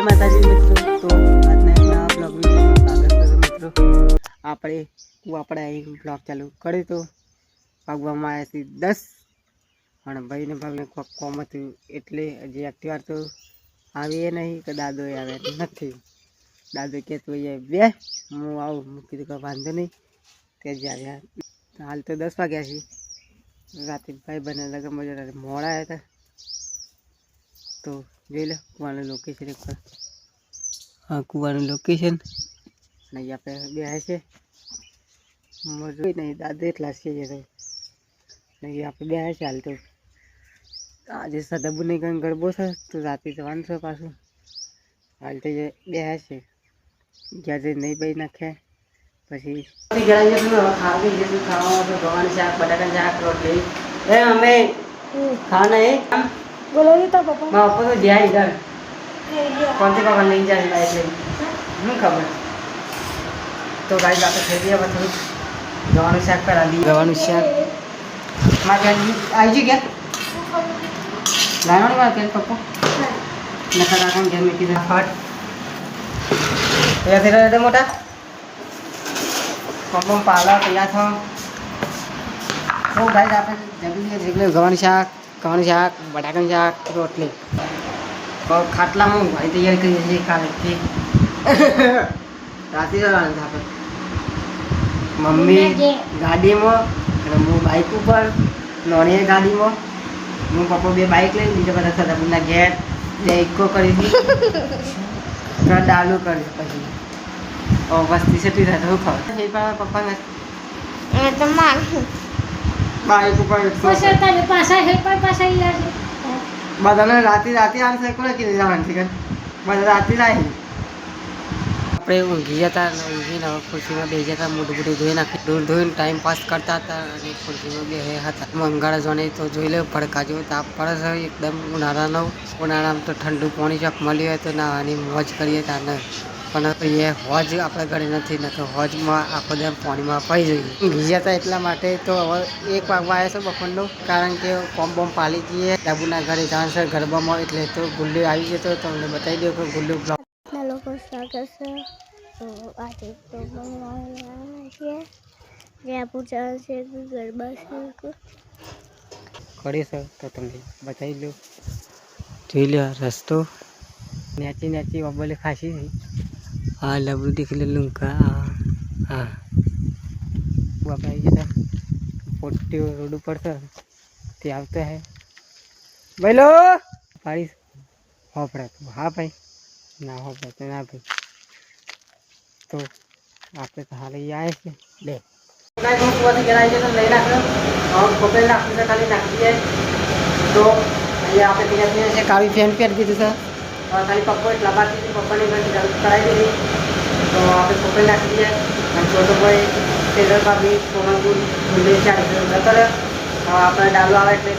માતાજી મિત્રો, તો આજના એક નવા બ્લોગ વિડીયોમાં સ્વાગત છે મિત્રો. આપણે અહીં બ્લોગ ચાલુ કર્યું તો ભાગવામાં આવ્યા છે 10 પણ ભાઈને ભાગને કોક કોમ હતું એટલે હજી એક્ટિવા તો આવીએ નહીં કે દાદો આવ્યા નથી. દાદો કે તું અહીંયા બે હું આવું, હું કીધું કે વાંધો નહીં તે જ આવ્યા. હાલ તો 10 વાગ્યા છે. રાતે ભાઈ બને લગન મોડા આવ્યા હતા તો જોઈ લો કુવાનું લોકેશન એકવાર. હા, કુવાનું લોકેશન અને અહીં આપણે બે છે જોઈ નહીં દાદા એટલા છે નહીં આપણે બે છે. હાલ તો આજે સદાબુની કંઈ ગરબો છે તો રાતે જવાનું છે પાછું. હાલ તો બે છે જ્યાં જઈ નહીં ભાઈ નાખ્યા પછી ખાવી જઈશું. ખાવામાં તો ગવાનું શાક, બટાકાનું શાક, રોટલી અમે ખાવાના એ बोलो तो पापा माँ पापा तो दिया इधर कौन से पापा नहीं जाए बाइक ले नहीं खबर. तो गाइस आप खेल दिया बस गवानु शाक करा दी. गवानु शाक मां क्या आई जी क्या लाना नहीं क्या पापा नखा काका घर में किधर फट या तेरा रेडे मोटा पप्पा पाला तैयार था. तो गाइस आप जल्दी गवानु शाक, કવાનું શાક, બટાકાનું શાક, રોટલી ખાટલામાં ભાઈ તૈયાર કરીએ છીએ કાલથી. રાતે જવાનું છે આપણે. મમ્મી ગાડીમાં અને હું બાઇક ઉપર, નોની ગાડીમાં, હું પપ્પા બે બાઇક લઈને બીજા બધા સદાબુના ઘેર બે ઇકો કરી હતી ડાલુ કરી પછી વસ્તી સેટી થાય તો ખબર પપ્પાને બાઇક ઉપર બધાને રાતે આવશે કોને કીધું જવાનું છે બધા રાતે જાય. આપણે ઊંઘી જતા અને ઊંઘીને હવે ખુરશીમાં બેસી જતા, મોઢું મોઢું ધોઈ નાખી ધોઈને ટાઈમ પાસ કરતા હતા અને ખુરશીમાં બે હતા. મંગાળા જોને તો જોઈ લે ભડકા જેવો તાપ પડે છે એકદમ. ઉનાળામાં તો ઠંડુ પાણી ચોક મળ્યું હોય તો નાવાની મોજ કરીએ તાને. પણ એ હોજ આપણે ઘરે નથી ને તો હોજમાં આખો દમ પાણીમાં પડી જઈએ. ઊંઘી જતા એટલા માટે તો હવે 1 વાગવા આવ્યા છે બપોરનો, કારણ કે કોમ બોમ પાલી જઈએ ડાબુના ઘરે જવાનું છે ગરબામાં એટલે. તો ગુલ્લુ આવી જતો તો તમને બતાવી દઉં કે ગુલ્લુ બ્લોગ લોકો સ્વાગત છે. તો આજે તો બનવાના છે જ્યાં પૂજા છે ગરબા છે કરી છે તો તમને બતાવી દઉં. જોઈ લો રસ્તો નેચી નેચી ઓબલે ખાસી થઈ. હા લબડું દેખી લે લુંકા. હા આપણે આવી જતા પોટીઓ રોડ ઉપર છે તે આવતો હે ભાઈ લો પાડીશ હોપડા તો હા ભાઈ ના હોપડા તો ના ભાઈ. તો આપણે તો હાલ આવ્યા છે બે લઈ નાખ્યો ખોપે નાખ્યું છે ખાલી નાખી દઈએ. તો અહીંયા આપણે તૈયાર છે કાળી ફેન પહેરી દીધું છે ખાલી પપ્પો એટલા બાકી પપ્પાની કરાવી દીધી. તો આપણે ખોપે નાખી દઈએ અને છોટો ભાઈ ટેલર ભાભી સોનલ ગુલ ગુલ્લે ચાલી કરે. હવે આપણે ડાલો આવે એટલે